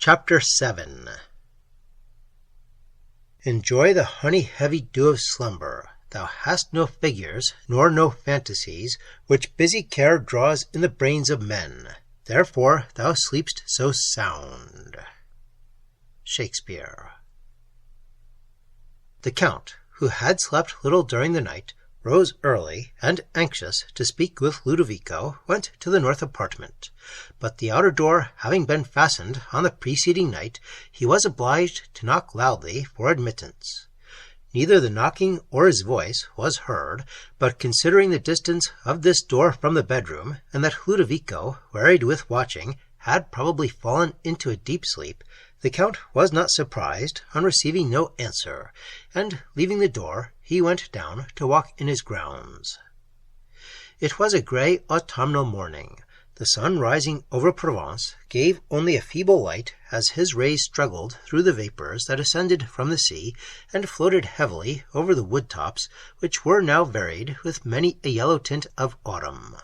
Chapter 7. Enjoy the honey-heavy dew of slumber. Thou hast no figures, nor no fantasies, which busy care draws in the brains of men. Therefore thou sleep'st so sound. Shakespeare. The Count, who had slept little during the night, rose early, and, anxious to speak with Ludovico, went to the north apartment. But the outer door having been fastened on the preceding night, he was obliged to knock loudly for admittance. Neither the knocking or his voice was heard, but considering the distance of this door from the bedroom, and that Ludovico, wearied with watching, had probably fallen into a deep sleep, the Count was not surprised on receiving no answer, and, leaving the door, he went down to walk in his grounds. It was a grey autumnal morning. The sun rising over Provence gave only a feeble light as his rays struggled through the vapours that ascended from the sea and floated heavily over the wood-tops, which were now varied with many a yellow tint of autumn.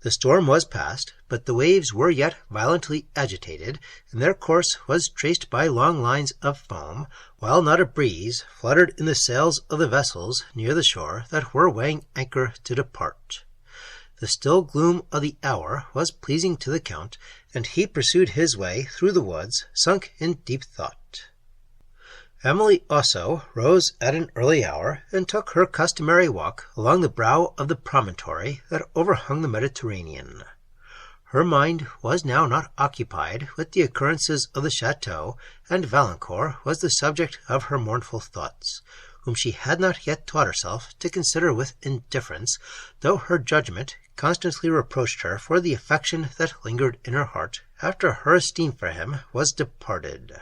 The storm was past, but the waves were yet violently agitated, and their course was traced by long lines of foam, while not a breeze fluttered in the sails of the vessels near the shore that were weighing anchor to depart. The still gloom of the hour was pleasing to the Count, and he pursued his way through the woods, sunk in deep thought. Emily also rose at an early hour, and took her customary walk along the brow of the promontory that overhung the Mediterranean. Her mind was now not occupied with the occurrences of the chateau, and Valancourt was the subject of her mournful thoughts, whom she had not yet taught herself to consider with indifference, though her judgment constantly reproached her for the affection that lingered in her heart after her esteem for him was departed.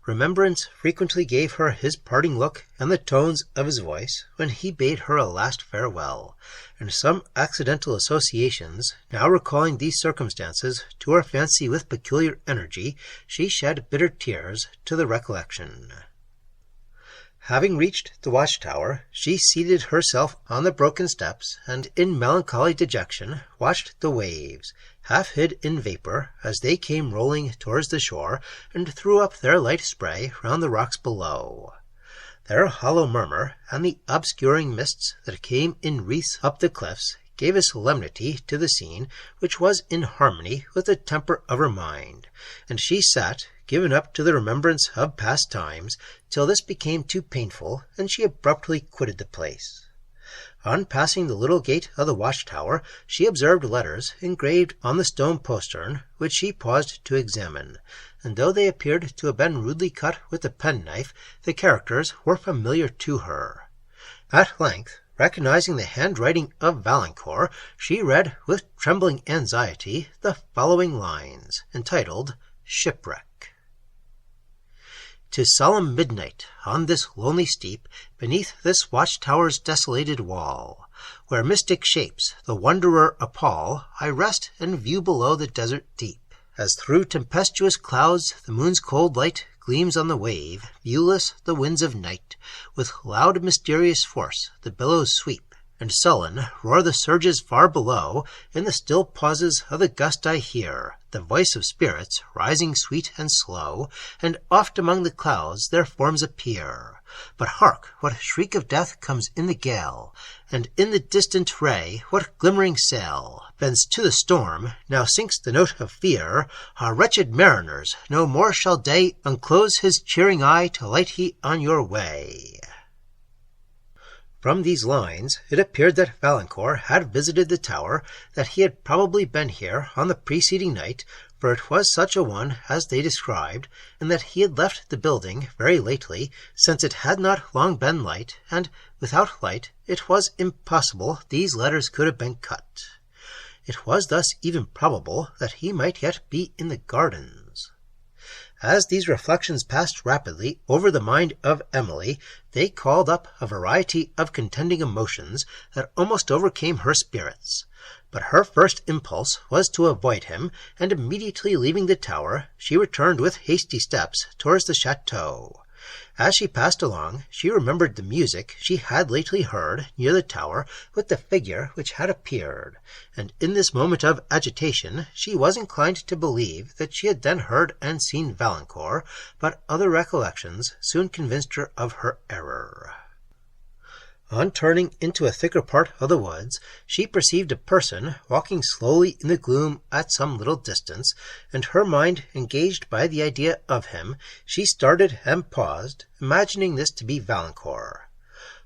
Remembrance frequently gave her his parting look and the tones of his voice when he bade her a last farewell, and some accidental associations now recalling these circumstances to her fancy with peculiar energy, she shed bitter tears to the recollection. Having reached the watch-tower, she seated herself on the broken steps, and in melancholy dejection watched the waves, half hid in vapour, as they came rolling towards the shore, and threw up their light spray round the rocks below. Their hollow murmur, and the obscuring mists that came in wreaths up the cliffs, gave a solemnity to the scene which was in harmony with the temper of her mind, and she sat, given up to the remembrance of past times, till this became too painful, and she abruptly quitted the place. On passing the little gate of the watch-tower, she observed letters engraved on the stone postern, which she paused to examine, and though they appeared to have been rudely cut with a penknife, the characters were familiar to her. At length, recognizing the handwriting of Valancourt, she read with trembling anxiety the following lines, entitled Shipwreck. "'Tis solemn midnight on this lonely steep, beneath this watch-tower's desolated wall, where mystic shapes the wanderer appall. I rest and view below the desert deep, as through tempestuous clouds the moon's cold light gleams on the wave, viewless the winds of night, with loud mysterious force the billows sweep, and sullen roar the surges far below. In the still pauses of the gust I hear the voice of spirits rising sweet and slow, and oft among the clouds their forms appear. But hark, what shriek of death comes in the gale, and in the distant ray what glimmering sail bends to the storm. Now sinks the note of fear. Ah, wretched mariners, no more shall day unclose his cheering eye to light ye on your way." From these lines it appeared that Valancourt had visited the tower, that he had probably been here on the preceding night, for it was such a one as they described, and that he had left the building very lately, since it had not long been light, and without light it was impossible these letters could have been cut. It was thus even probable that he might yet be in the gardens. As these reflections passed rapidly over the mind of Emily, they called up a variety of contending emotions that almost overcame her spirits. But her first impulse was to avoid him, and immediately leaving the tower, she returned with hasty steps towards the chateau. As she passed along, she remembered the music she had lately heard near the tower with the figure which had appeared, and in this moment of agitation she was inclined to believe that she had then heard and seen Valancourt, but other recollections soon convinced her of her error. On turning into a thicker part of the woods, she perceived a person walking slowly in the gloom at some little distance, and her mind engaged by the idea of him, she started and paused, imagining this to be Valancourt.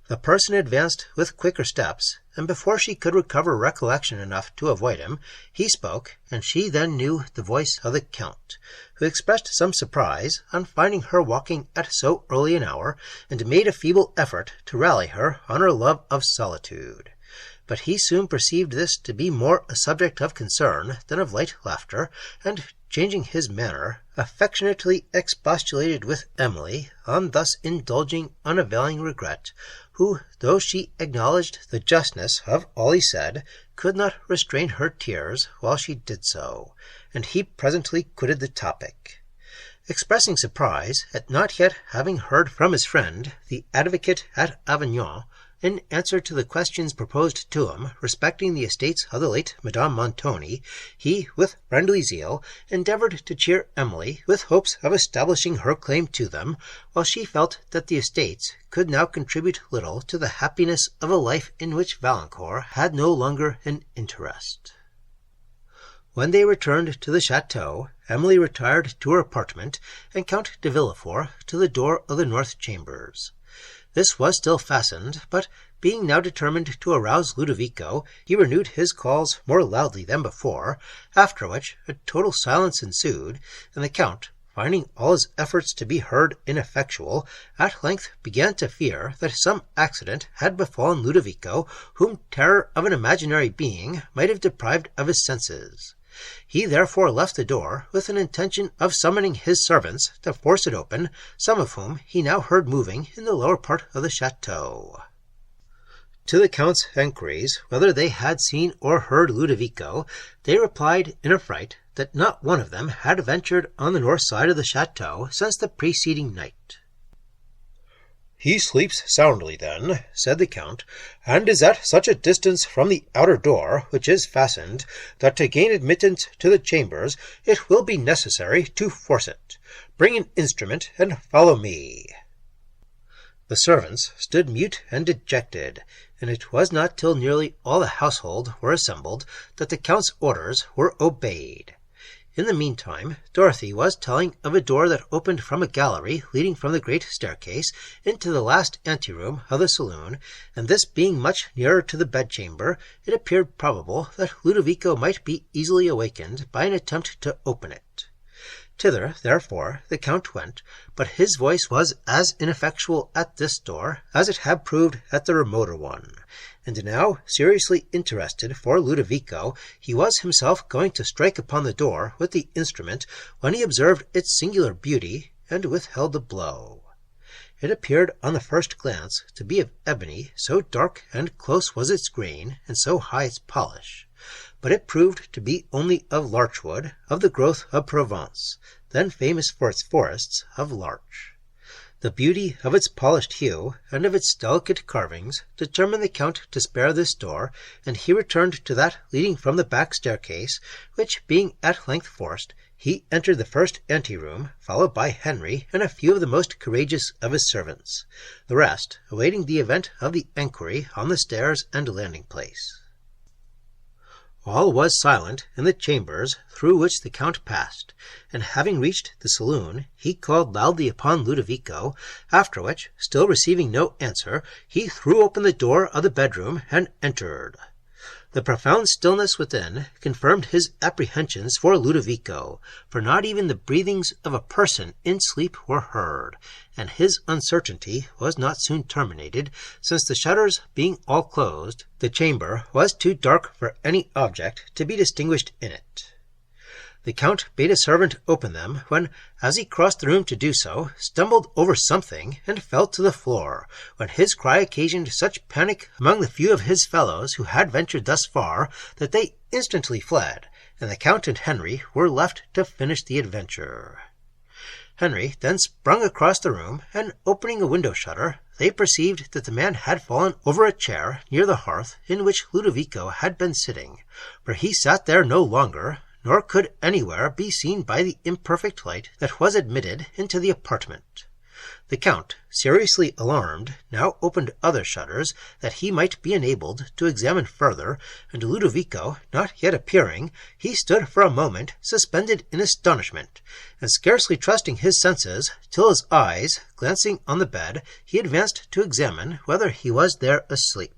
The person advanced with quicker steps, and before she could recover recollection enough to avoid him, he spoke, and she then knew the voice of the Count, who expressed some surprise on finding her walking at so early an hour, and made a feeble effort to rally her on her love of solitude. But he soon perceived this to be more a subject of concern than of light laughter, and, changing his manner, affectionately expostulated with Emily on thus indulging unavailing regret, who, though she acknowledged the justness of all he said, could not restrain her tears while she did so, and he presently quitted the topic. Expressing surprise at not yet having heard from his friend, the advocate at Avignon, in answer to the questions proposed to him respecting the estates of the late Madame Montoni, he, with friendly zeal, endeavoured to cheer Emily with hopes of establishing her claim to them, while she felt that the estates could now contribute little to the happiness of a life in which Valancourt had no longer an interest. When they returned to the chateau, Emily retired to her apartment, and Count de Villefort to the door of the north chambers. This was still fastened, but being now determined to arouse Ludovico, he renewed his calls more loudly than before, after which a total silence ensued, and the Count, finding all his efforts to be heard ineffectual, at length began to fear that some accident had befallen Ludovico, whom terror of an imaginary being might have deprived of his senses. He therefore left the door with an intention of summoning his servants to force it open, some of whom he now heard moving in the lower part of the chateau. To the Count's enquiries whether they had seen or heard Ludovico, they replied in a fright that not one of them had ventured on the north side of the chateau since the preceding night. "He sleeps soundly, then," said the Count, "and is at such a distance from the outer door, which is fastened, that to gain admittance to the chambers it will be necessary to force it. Bring an instrument and follow me." The servants stood mute and dejected, and it was not till nearly all the household were assembled that the Count's orders were obeyed. In the meantime, Dorothy was telling of a door that opened from a gallery leading from the great staircase into the last anteroom of the saloon, and this being much nearer to the bedchamber, it appeared probable that Ludovico might be easily awakened by an attempt to open it. Thither, therefore, the Count went, but his voice was as ineffectual at this door as it had proved at the remoter one, and now, seriously interested for Ludovico, he was himself going to strike upon the door with the instrument when he observed its singular beauty, and withheld the blow. It appeared on the first glance to be of ebony, so dark and close was its grain, and so high its polish. But it proved to be only of larchwood, of the growth of Provence, then famous for its forests of larch. The beauty of its polished hue, and of its delicate carvings, determined the Count to spare this door, and he returned to that leading from the back staircase, which being at length forced, he entered the first anteroom, followed by Henry and a few of the most courageous of his servants, the rest awaiting the event of the enquiry on the stairs and landing-place. All was silent in the chambers through which the Count passed, and having reached the saloon, he called loudly upon Ludovico, after which, still receiving no answer, he threw open the door of the bedroom and entered. The profound stillness within confirmed his apprehensions for Ludovico, for not even the breathings of a person in sleep were heard, and his uncertainty was not soon terminated, since the shutters being all closed, the chamber was too dark for any object to be distinguished in it. The Count bade a servant open them, when, as he crossed the room to do so, stumbled over something and fell to the floor, when his cry occasioned such panic among the few of his fellows who had ventured thus far, that they instantly fled, and the Count and Henry were left to finish the adventure. Henry then sprung across the room, and opening a window shutter, they perceived that the man had fallen over a chair near the hearth in which Ludovico had been sitting, for he sat there no longer, nor could anywhere be seen by the imperfect light that was admitted into the apartment. The Count, seriously alarmed, now opened other shutters, that he might be enabled to examine further, and Ludovico not yet appearing, he stood for a moment suspended in astonishment, and scarcely trusting his senses, till his eyes, glancing on the bed, he advanced to examine whether he was there asleep.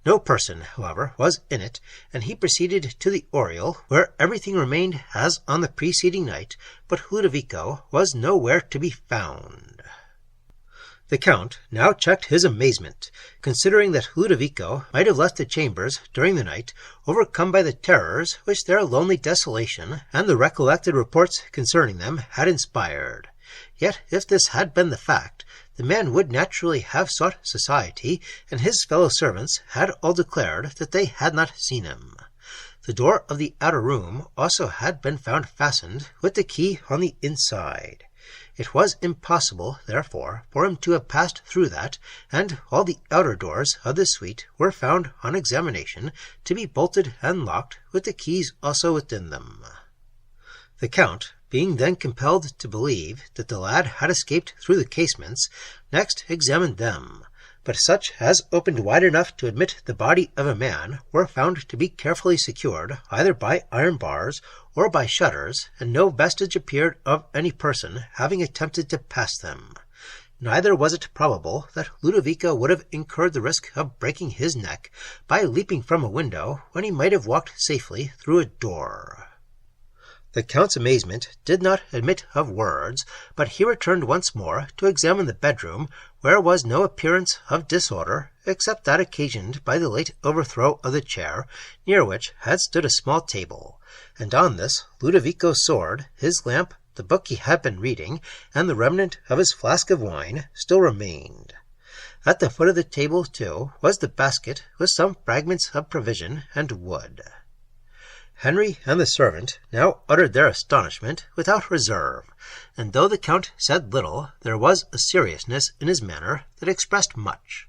No person, however, was in it, and he proceeded to the oriel, where everything remained as on the preceding night, but Ludovico was nowhere to be found. The Count now checked his amazement, considering that Ludovico might have left the chambers during the night, overcome by the terrors which their lonely desolation and the recollected reports concerning them had inspired. Yet if this had been the fact, the man would naturally have sought society, and his fellow servants had all declared that they had not seen him. The door of the outer room also had been found fastened, with the key on the inside. It was impossible, therefore, for him to have passed through that, and all the outer doors of the suite were found on examination to be bolted and locked, with the keys also within them. The Count, being then compelled to believe that the lad had escaped through the casements, next examined them, but such as opened wide enough to admit the body of a man were found to be carefully secured either by iron bars or by shutters, and no vestige appeared of any person having attempted to pass them. Neither was it probable that Ludovico would have incurred the risk of breaking his neck by leaping from a window when he might have walked safely through a door. The Count's amazement did not admit of words, but he returned once more to examine the bedroom, where was no appearance of disorder, except that occasioned by the late overthrow of the chair, near which had stood a small table, and on this Ludovico's sword, his lamp, the book he had been reading, and the remnant of his flask of wine still remained. At the foot of the table, too, was the basket with some fragments of provision and wood. Henry and the servant now uttered their astonishment without reserve, and though the Count said little, there was a seriousness in his manner that expressed much.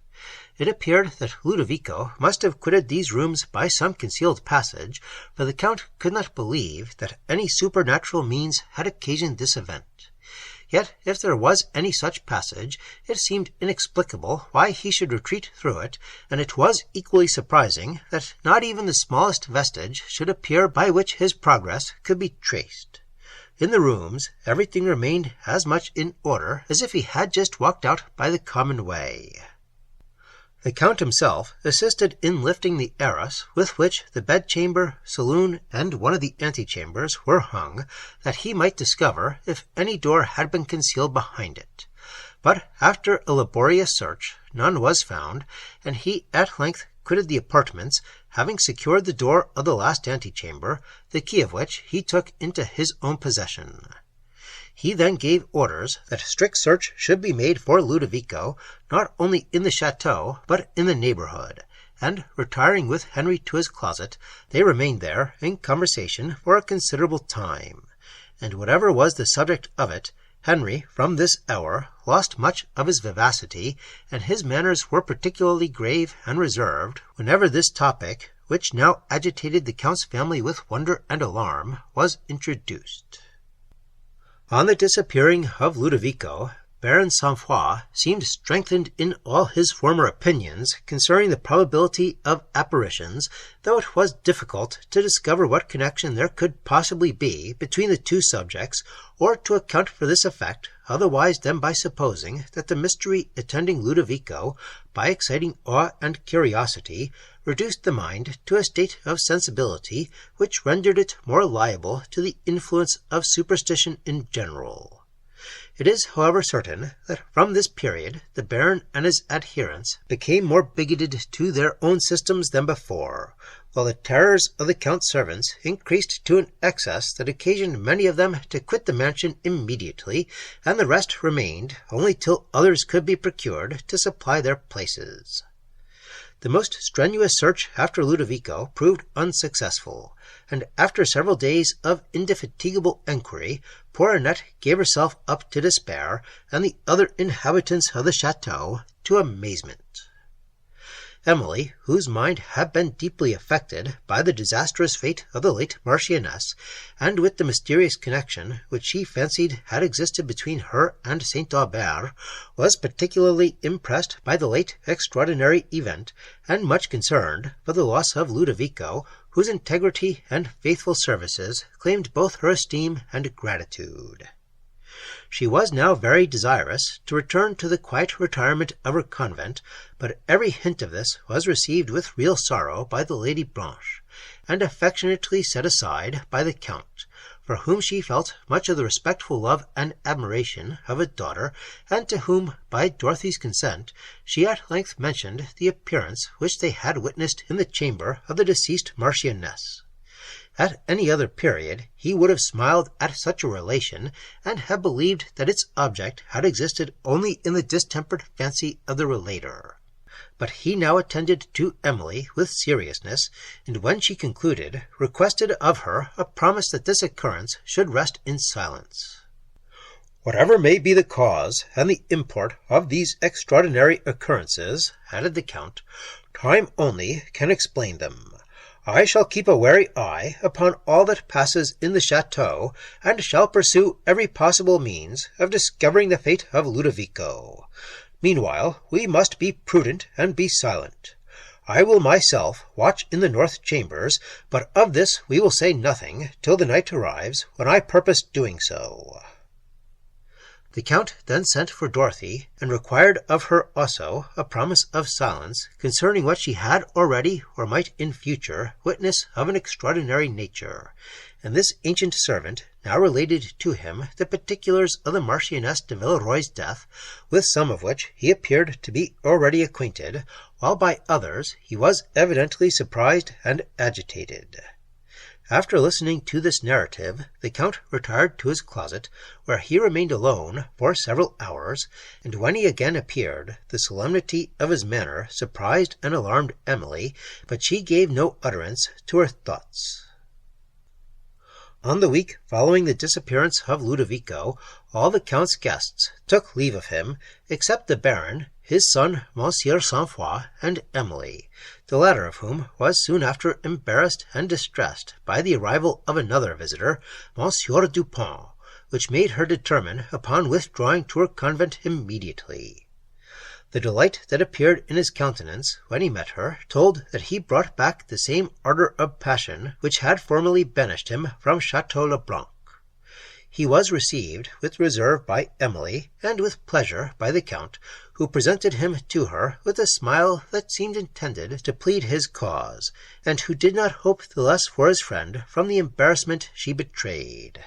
It appeared that Ludovico must have quitted these rooms by some concealed passage, for the Count could not believe that any supernatural means had occasioned this event. Yet if there was any such passage, it seemed inexplicable why he should retreat through it, and it was equally surprising that not even the smallest vestige should appear by which his progress could be traced. In the rooms everything remained as much in order as if he had just walked out by the common way. The Count himself assisted in lifting the arras with which the bedchamber, saloon, and one of the antechambers were hung, that he might discover if any door had been concealed behind it. But after a laborious search, none was found, and he at length quitted the apartments, having secured the door of the last antechamber, the key of which he took into his own possession. He then gave orders that strict search should be made for Ludovico, not only in the chateau, but in the neighborhood, and, retiring with Henry to his closet, they remained there in conversation for a considerable time, and whatever was the subject of it, Henry, from this hour, lost much of his vivacity, and his manners were particularly grave and reserved whenever this topic, which now agitated the Count's family with wonder and alarm, was introduced. On the disappearing of Ludovico, Baron Saint-Foix seemed strengthened in all his former opinions concerning the probability of apparitions, though it was difficult to discover what connection there could possibly be between the two subjects, or to account for this effect otherwise than by supposing that the mystery attending Ludovico, by exciting awe and curiosity, reduced the mind to a state of sensibility which rendered it more liable to the influence of superstition in general. It is, however, certain that from this period the Baron and his adherents became more bigoted to their own systems than before, while the terrors of the Count's servants increased to an excess that occasioned many of them to quit the mansion immediately, and the rest remained only till others could be procured to supply their places. The most strenuous search after Ludovico proved unsuccessful, and after several days of indefatigable enquiry, poor Annette gave herself up to despair, and the other inhabitants of the chateau to amazement. Emily, whose mind had been deeply affected by the disastrous fate of the late Marchioness, and with the mysterious connection which she fancied had existed between her and St. Aubert, was particularly impressed by the late extraordinary event, and much concerned for the loss of Ludovico, whose integrity and faithful services claimed both her esteem and gratitude. She was now very desirous to return to the quiet retirement of her convent, but every hint of this was received with real sorrow by the Lady Blanche, and affectionately set aside by the Count, for whom she felt much of the respectful love and admiration of a daughter, and to whom, by Dorothy's consent, she at length mentioned the appearance which they had witnessed in the chamber of the deceased Marchioness. At any other period he would have smiled at such a relation, and have believed that its object had existed only in the distempered fancy of the relater. But he now attended to Emily with seriousness, and when she concluded, requested of her a promise that this occurrence should rest in silence. "Whatever may be the cause and the import of these extraordinary occurrences," added the Count, "time only can explain them. I shall keep a wary eye upon all that passes in the chateau, and shall pursue every possible means of discovering the fate of Ludovico. Meanwhile, we must be prudent and be silent. I will myself watch in the north chambers, but of this we will say nothing till the night arrives, when I purpose doing so." The Count then sent for Dorothy, and required of her also a promise of silence concerning what she had already, or might in future, witness of an extraordinary nature, and this ancient servant now related to him the particulars of the Marchioness de Villeroy's death, with some of which he appeared to be already acquainted, while by others he was evidently surprised and agitated. After listening to this narrative, the Count retired to his closet, where he remained alone for several hours, and when he again appeared, the solemnity of his manner surprised and alarmed Emily, but she gave no utterance to her thoughts. On the week following the disappearance of Ludovico, all the Count's guests took leave of him, except the Baron, his son Monsieur Sainte-Foix, and Emily, the latter of whom was soon after embarrassed and distressed by the arrival of another visitor, Monsieur Dupont, which made her determine upon withdrawing to her convent immediately. The delight that appeared in his countenance when he met her told that he brought back the same ardor of passion which had formerly banished him from Château-le-Blanc. He was received with reserve by Emily, and with pleasure by the Count, who presented him to her with a smile that seemed intended to plead his cause, and who did not hope the less for his friend from the embarrassment she betrayed.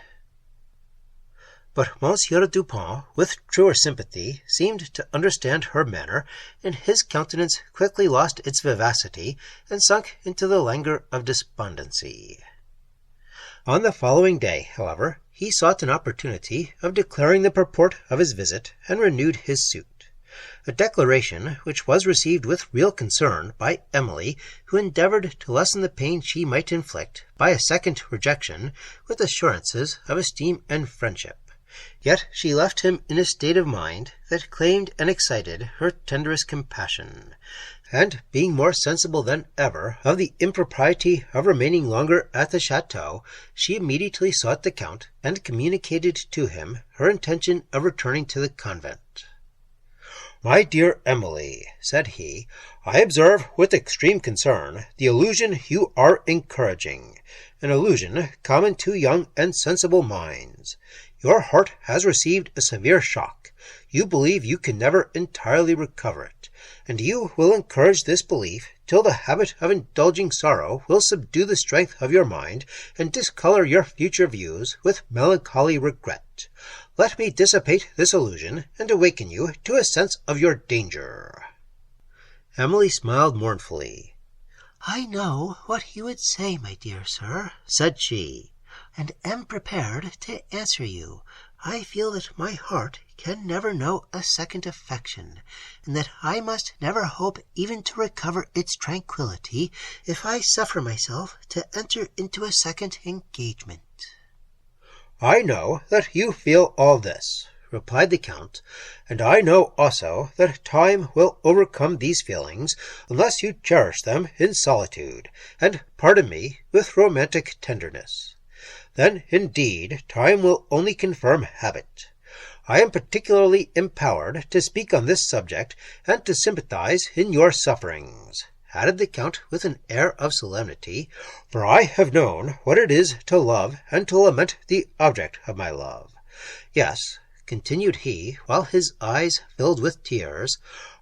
But Monsieur Dupont, with truer sympathy, seemed to understand her manner, and his countenance quickly lost its vivacity, and sunk into the languor of despondency. On the following day, however, he sought an opportunity of declaring the purport of his visit, and renewed his suit, a declaration which was received with real concern by Emily, who endeavoured to lessen the pain she might inflict by a second rejection with assurances of esteem and friendship. Yet she left him in a state of mind that claimed and excited her tenderest compassion, and being more sensible than ever of the impropriety of remaining longer at the chateau, she immediately sought the Count, and communicated to him her intention of returning to the convent. "My dear Emily," said he, "I observe with extreme concern the illusion you are encouraging, an illusion common to young and sensible minds. Your heart has received a severe shock. You believe you can never entirely recover it, and you will encourage this belief till the habit of indulging sorrow will subdue the strength of your mind, and discolor your future views with melancholy regret. Let me dissipate this illusion, and awaken you to a sense of your danger." Emily smiled mournfully. "I know what you would say, my dear sir," said she. and am prepared to answer you. I feel that my heart can never know a second affection, and that I must never hope even to recover its tranquillity if I suffer myself to enter into a second engagement." "I know that you feel all this," replied the Count, "and I know also that time will overcome these feelings unless you cherish them in solitude, and, pardon me, with romantic tenderness. Then, indeed, time will only confirm habit. I am particularly empowered to speak on this subject and to sympathize in your sufferings," added the Count with an air of solemnity, "for I have known what it is to love and to lament the object of my love. Yes," continued he, while his eyes filled with tears,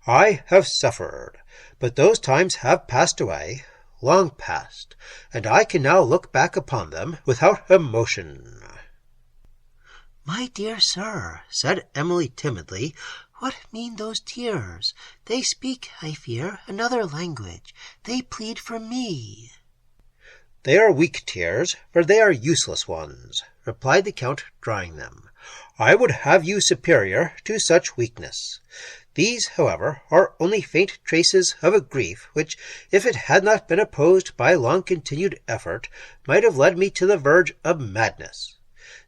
"I have suffered, but those times have passed away, long past, and I can now look back upon them without emotion." "My dear sir," said Emily timidly, "what mean those tears? They speak, I fear, another language. They plead for me." "They are weak tears, for they are useless ones," replied the Count, drying them. "I would have you superior to such weakness. These, however, are only faint traces of a grief which, if it had not been opposed by long-continued effort, might have led me to the verge of madness.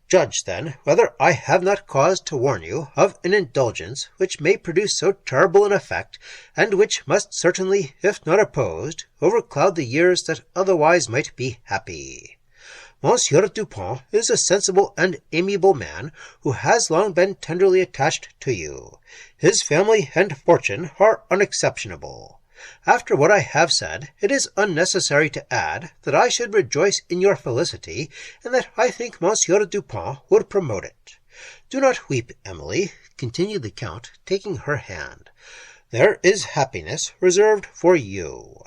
Judge, then, whether I have not cause to warn you of an indulgence which may produce so terrible an effect, and which must certainly, if not opposed, overcloud the years that otherwise might be happy. Monsieur Dupin is a sensible and amiable man, who has long been tenderly attached to you. His family and fortune are unexceptionable. After what I have said, it is unnecessary to add that I should rejoice in your felicity, and that I think Monsieur Dupin would promote it. Do not weep, Emily," continued the Count, taking her hand. "There is happiness reserved for you."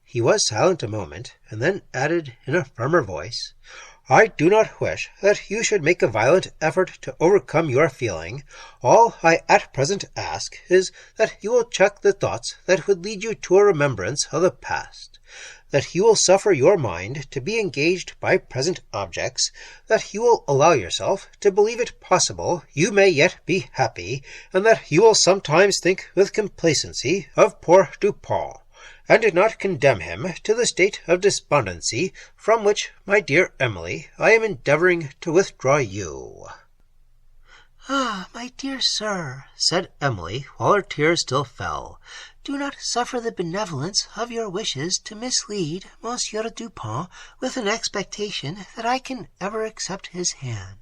He was silent a moment, and then added in a firmer voice, "I do not wish that you should make a violent effort to overcome your feeling. All I at present ask is that you will check the thoughts that would lead you to a remembrance of the past, that you will suffer your mind to be engaged by present objects, that you will allow yourself to believe it possible you may yet be happy, and that you will sometimes think with complacency of poor Dupin, and did not condemn him to the state of despondency from which, my dear Emily, I am endeavouring to withdraw you." "Ah, my dear sir," said Emily, while her tears still fell, "do not suffer the benevolence of your wishes to mislead Monsieur Dupin with an expectation that I can ever accept his hand.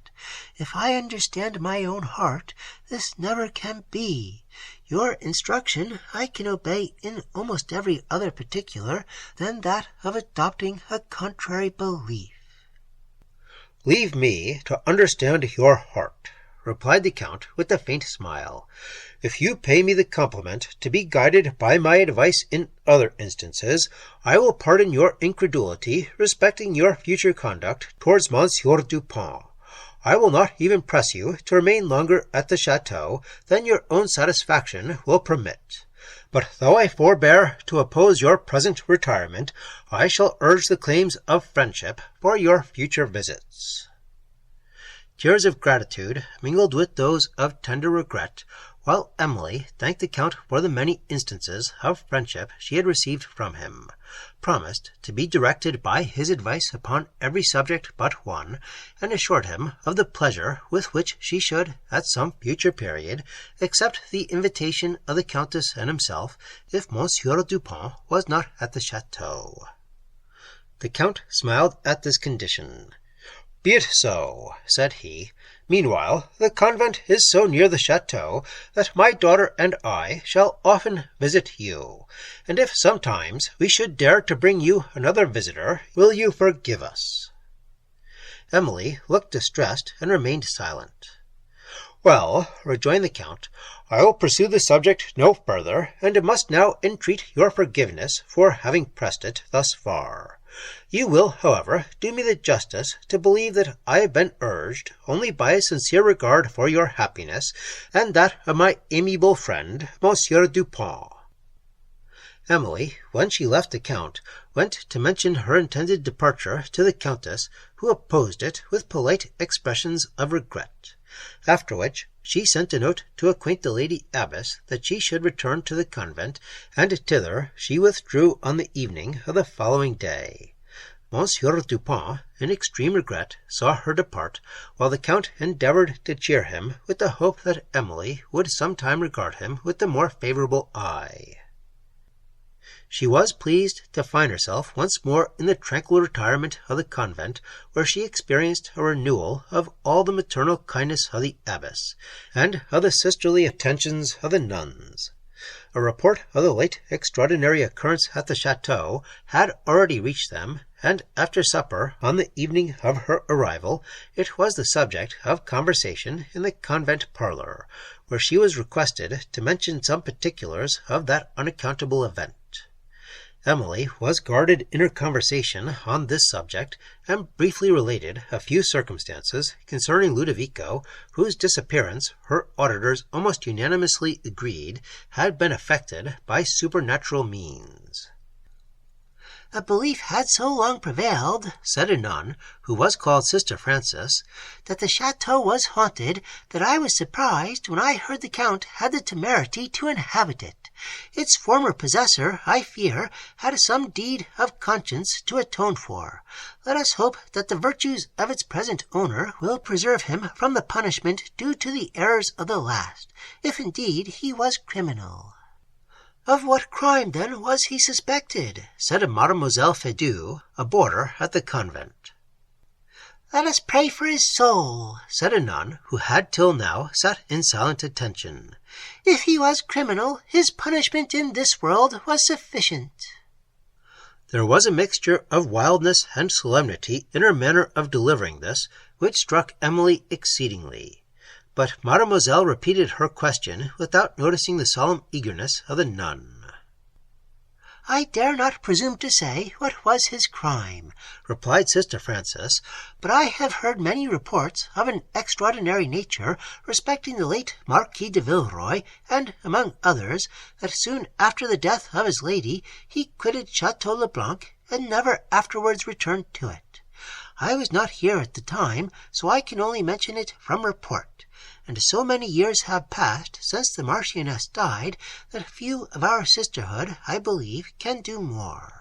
If I understand my own heart, this never can be. Your instruction I can obey in almost every other particular than that of adopting a contrary belief." "Leave me to understand your heart," replied the Count with a faint smile. "If you pay me the compliment to be guided by my advice in other instances, I will pardon your incredulity respecting your future conduct towards Monsieur Dupin. I will not even press you to remain longer at the chateau than your own satisfaction will permit. But though I forbear to oppose your present retirement, I shall urge the claims of friendship for your future visits." Tears of gratitude mingled with those of tender regret, while Emily thanked the Count for the many instances of friendship she had received from him, promised to be directed by his advice upon every subject but one, and assured him of the pleasure with which she should, at some future period, accept the invitation of the Countess and himself, if Monsieur Dupin was not at the chateau. The Count smiled at this condition. "Be it so," said he. "Meanwhile, the convent is so near the chateau that my daughter and I shall often visit you, and if sometimes we should dare to bring you another visitor, will you forgive us?" Emily looked distressed and remained silent. "Well," rejoined the Count, "I will pursue the subject no further, and must now entreat your forgiveness for having pressed it thus far. You will, however, do me the justice to believe that I have been urged only by a sincere regard for your happiness, and that of my amiable friend, Monsieur Dupin." Emily, when she left the Count, went to mention her intended departure to the Countess, who opposed it with polite expressions of regret. After which she sent a note to acquaint the Lady Abbess that she should return to the convent, and thither she withdrew on the evening of the following day. Monsieur Dupin, in extreme regret, saw her depart, while the Count endeavoured to cheer him with the hope that Emily would some time regard him with a more favourable eye. She was pleased to find herself once more in the tranquil retirement of the convent, where she experienced a renewal of all the maternal kindness of the abbess, and of the sisterly attentions of the nuns. A report of the late extraordinary occurrence at the chateau had already reached them, and after supper, on the evening of her arrival, it was the subject of conversation in the convent parlour, where she was requested to mention some particulars of that unaccountable event. Emily was guarded in her conversation on this subject, and briefly related a few circumstances concerning Ludovico, whose disappearance, her auditors almost unanimously agreed, had been effected by supernatural means. A belief had so long prevailed, said a nun, who was called Sister Frances, that the chateau was haunted, that I was surprised when I heard the Count had the temerity to inhabit it. Its former possessor, I fear, had some deed of conscience to atone for. Let us hope that the virtues of its present owner will preserve him from the punishment due to the errors of the last, if indeed he was criminal. Of what crime, then, was he suspected? Said Mademoiselle Feydeau, a boarder at the convent. Let us pray for his soul, said a nun who had till now sat in silent attention. If he was criminal, his punishment in this world was sufficient. There was a mixture of wildness and solemnity in her manner of delivering this, which struck Emily exceedingly. But Mademoiselle repeated her question without noticing the solemn eagerness of the nun. I dare not presume to say what was his crime, replied Sister Frances, but I have heard many reports of an extraordinary nature respecting the late Marquis de Villeroy, and, among others, that soon after the death of his lady he quitted Château-le-Blanc and never afterwards returned to it. I was not here at the time, so I can only mention it from report, and so many years have passed since the Marchioness died that few of our sisterhood, I believe, can do more.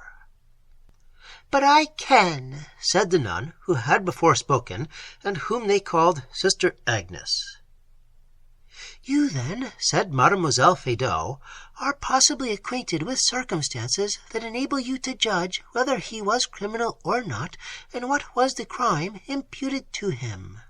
But I can, said the nun who had before spoken, and whom they called Sister Agnes. You, then, said Mademoiselle Feydeau, are possibly acquainted with circumstances that enable you to judge whether he was criminal or not, and what was the crime imputed to him.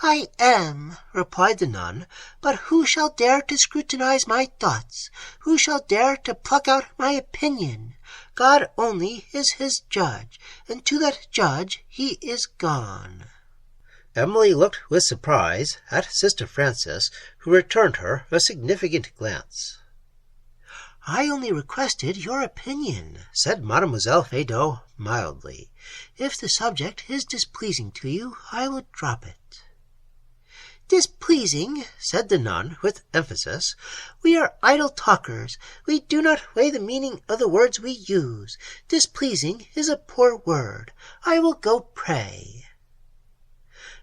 I am, replied the nun, but who shall dare to scrutinize my thoughts? Who shall dare to pluck out my opinion? God only is his judge, and to that judge he is gone. Emily looked with surprise at Sister Frances, who returned her a significant glance. I only requested your opinion, said Mademoiselle Feydeau mildly. If the subject is displeasing to you, I will drop it. Displeasing, said the nun with emphasis. We are idle talkers. We do not weigh the meaning of the words we use. Displeasing is a poor word. I will go pray.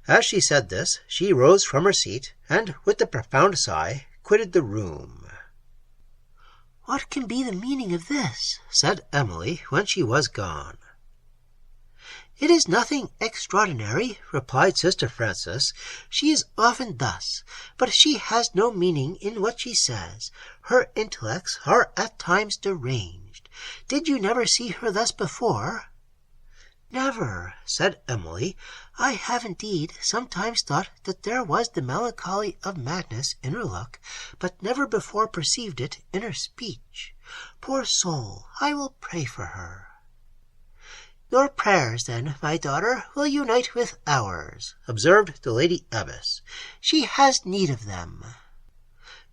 As she said this, she rose from her seat, and, with a profound sigh, quitted the room. What can be the meaning of this? Said Emily, when she was gone. It is nothing extraordinary, replied Sister Frances. She is often thus, but she has no meaning in what she says. Her intellects are at times deranged. Did you never see her thus before? Never, said Emily. I have indeed sometimes thought that there was the melancholy of madness in her look, but never before perceived it in her speech. Poor soul, I will pray for her. Your prayers, then, my daughter, will unite with ours, observed the Lady Abbess. She has need of them.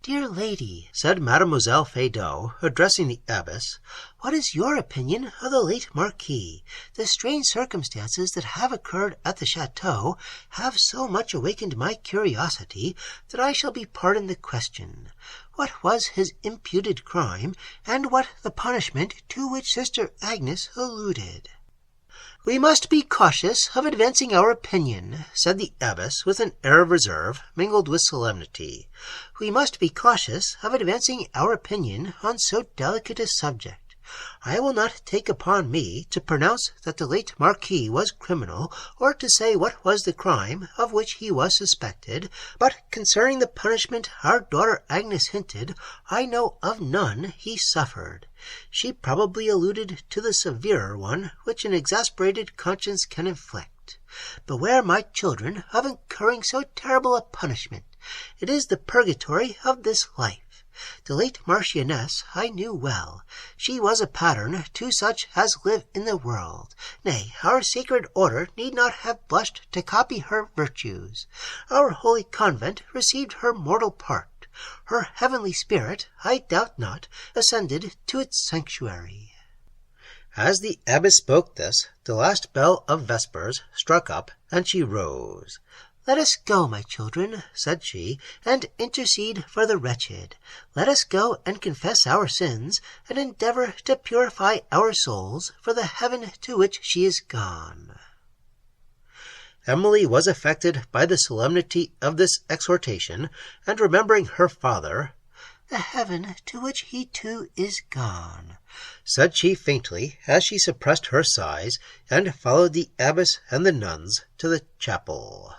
"Dear lady," said Mademoiselle Feydeau, addressing the abbess, "what is your opinion of the late Marquis? The strange circumstances that have occurred at the chateau have so much awakened my curiosity that I shall be pardoned the question. What was his imputed crime, and what the punishment to which Sister Agnes alluded?" "We must be cautious of advancing our opinion," said the abbess with an air of reserve mingled with solemnity. "We must be cautious of advancing our opinion on so delicate a subject. I will not take upon me to pronounce that the late Marquis was criminal, or to say what was the crime of which he was suspected, but concerning the punishment our daughter Agnes hinted, I know of none he suffered. She probably alluded to the severer one which an exasperated conscience can inflict. Beware, my children, of incurring so terrible a punishment. It is the purgatory of this life. The late Marchioness I knew well. She was a pattern to such as live in the world. Nay, our sacred order need not have blushed to copy her virtues. Our holy convent received her mortal part. Her heavenly spirit, I doubt not, ascended to its sanctuary." As the abbess spoke this, the last bell of vespers struck up, and she rose. "Let us go, my children," said she, "and intercede for the wretched. Let us go and confess our sins, and endeavor to purify our souls for the heaven to which she is gone." Emily was affected by the solemnity of this exhortation, and remembering her father, "The heaven to which he too is gone," said she faintly, as she suppressed her sighs, and followed the abbess and the nuns to the chapel.